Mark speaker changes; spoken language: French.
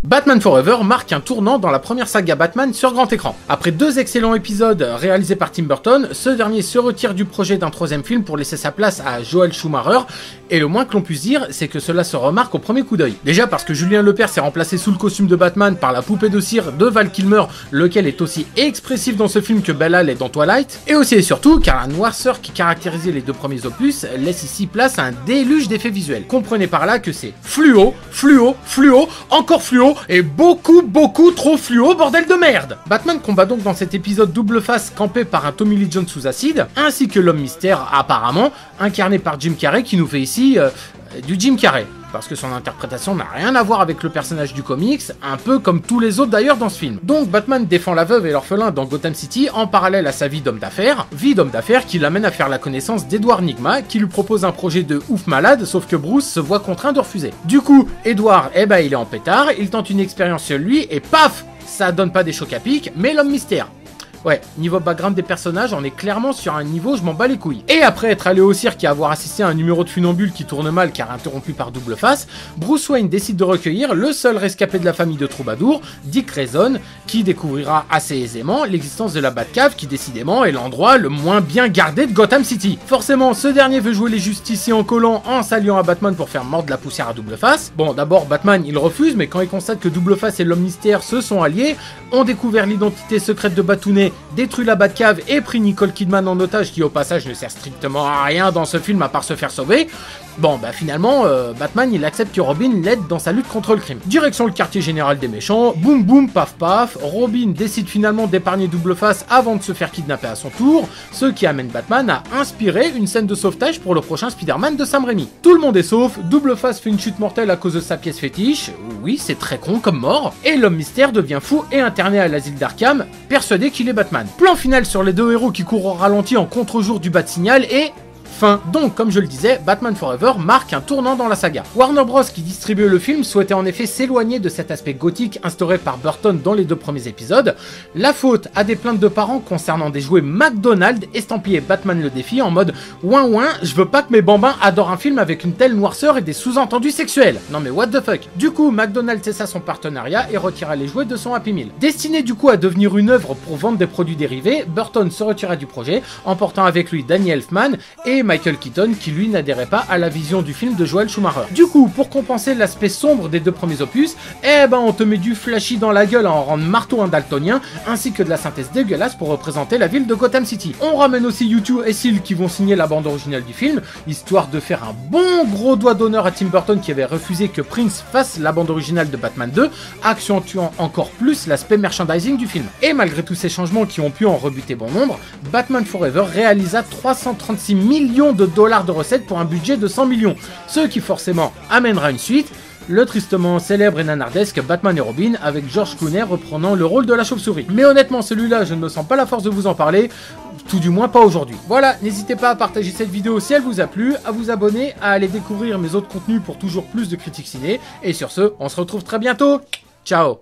Speaker 1: Batman Forever marque un tournant dans la première saga Batman sur grand écran. Après 2 excellents épisodes réalisés par Tim Burton, ce dernier se retire du projet d'un 3e film pour laisser sa place à Joel Schumacher, et le moins que l'on puisse dire, c'est que cela se remarque au premier coup d'œil. Déjà parce que Julien Lepers s'est remplacé sous le costume de Batman par la poupée de cire de Val Kilmer, lequel est aussi expressif dans ce film que Belle-Al est dans Twilight, et aussi et surtout car la noirceur qui caractérisait les 2 premiers opus laisse ici place à un déluge d'effets visuels. Comprenez par là que c'est fluo, fluo, fluo, encore fluo, et beaucoup trop fluo, bordel de merde. Batman combat donc dans cet épisode double face campé par un Tommy Lee Jones sous acide, ainsi que l'homme mystère apparemment, incarné par Jim Carrey qui nous fait ici du Jim Carrey. Parce que son interprétation n'a rien à voir avec le personnage du comics, un peu comme tous les autres d'ailleurs dans ce film. Donc Batman défend la veuve et l'orphelin dans Gotham City en parallèle à sa vie d'homme d'affaires qui l'amène à faire la connaissance d'Edward Nygma, qui lui propose un projet de ouf malade, sauf que Bruce se voit contraint de refuser. Du coup, Edward, il est en pétard, il tente une expérience sur lui, et paf, ça donne pas des chocs à pic, mais l'homme mystère. Ouais, niveau background des personnages, on est clairement sur un niveau je m'en bats les couilles. Et après être allé au cirque et avoir assisté à un numéro de funambule qui tourne mal car interrompu par double face, Bruce Wayne décide de recueillir le seul rescapé de la famille de Troubadour, Dick Grayson, qui découvrira assez aisément l'existence de la Batcave qui décidément est l'endroit le moins bien gardé de Gotham City. Forcément, ce dernier veut jouer les justiciers en collant en s'alliant à Batman pour faire mordre la poussière à double face. Bon, d'abord Batman il refuse, mais quand il constate que double face et l'homme mystère se sont alliés, ont découvert l'identité secrète de Batounet, détruit la Batcave et pris Nicole Kidman en otage, qui au passage ne sert strictement à rien dans ce film à part se faire sauver. Bon bah finalement, Batman il accepte que Robin l'aide dans sa lutte contre le crime. Direction le quartier général des méchants, boum boum paf paf, Robin décide finalement d'épargner double face avant de se faire kidnapper à son tour, ce qui amène Batman à inspirer une scène de sauvetage pour le prochain Spider-Man de Sam Raimi. Tout le monde est sauf, double face fait une chute mortelle à cause de sa pièce fétiche, oui c'est très con comme mort, et l'homme mystère devient fou et interné à l'asile d'Arkham, persuadé qu'il est Batman. Plan final sur les 2 héros qui courent au ralenti en contre-jour du Bat-Signal et... fin. Donc, comme je le disais, Batman Forever marque un tournant dans la saga. Warner Bros, qui distribuait le film, souhaitait en effet s'éloigner de cet aspect gothique instauré par Burton dans les 2 premiers épisodes. La faute à des plaintes de parents concernant des jouets McDonald's estampillés Batman le défi en mode « ouin ouin, je veux pas que mes bambins adorent un film avec une telle noirceur et des sous-entendus sexuels. Non mais what the fuck ?» Du coup, McDonald's cessa son partenariat et retira les jouets de son Happy Meal. Destiné du coup à devenir une œuvre pour vendre des produits dérivés, Burton se retira du projet, emportant avec lui Danny Elfman et Michael Keaton qui lui n'adhérait pas à la vision du film de Joel Schumacher. Du coup, pour compenser l'aspect sombre des 2 premiers opus, on te met du flashy dans la gueule à en rendre marteau un daltonien, ainsi que de la synthèse dégueulasse pour représenter la ville de Gotham City. On ramène aussi U2 et Seal qui vont signer la bande originale du film, histoire de faire un bon gros doigt d'honneur à Tim Burton qui avait refusé que Prince fasse la bande originale de Batman 2, accentuant encore plus l'aspect merchandising du film. Et malgré tous ces changements qui ont pu en rebuter bon nombre, Batman Forever réalisa 336 millions de dollars de recettes pour un budget de 100 millions, ce qui forcément amènera une suite, le tristement célèbre et nanardesque Batman et Robin avec George Clooney reprenant le rôle de la chauve-souris. Mais honnêtement celui-là je ne me sens pas la force de vous en parler, tout du moins pas aujourd'hui. Voilà, n'hésitez pas à partager cette vidéo si elle vous a plu, à vous abonner, à aller découvrir mes autres contenus pour toujours plus de critiques ciné, et sur ce, on se retrouve très bientôt, ciao.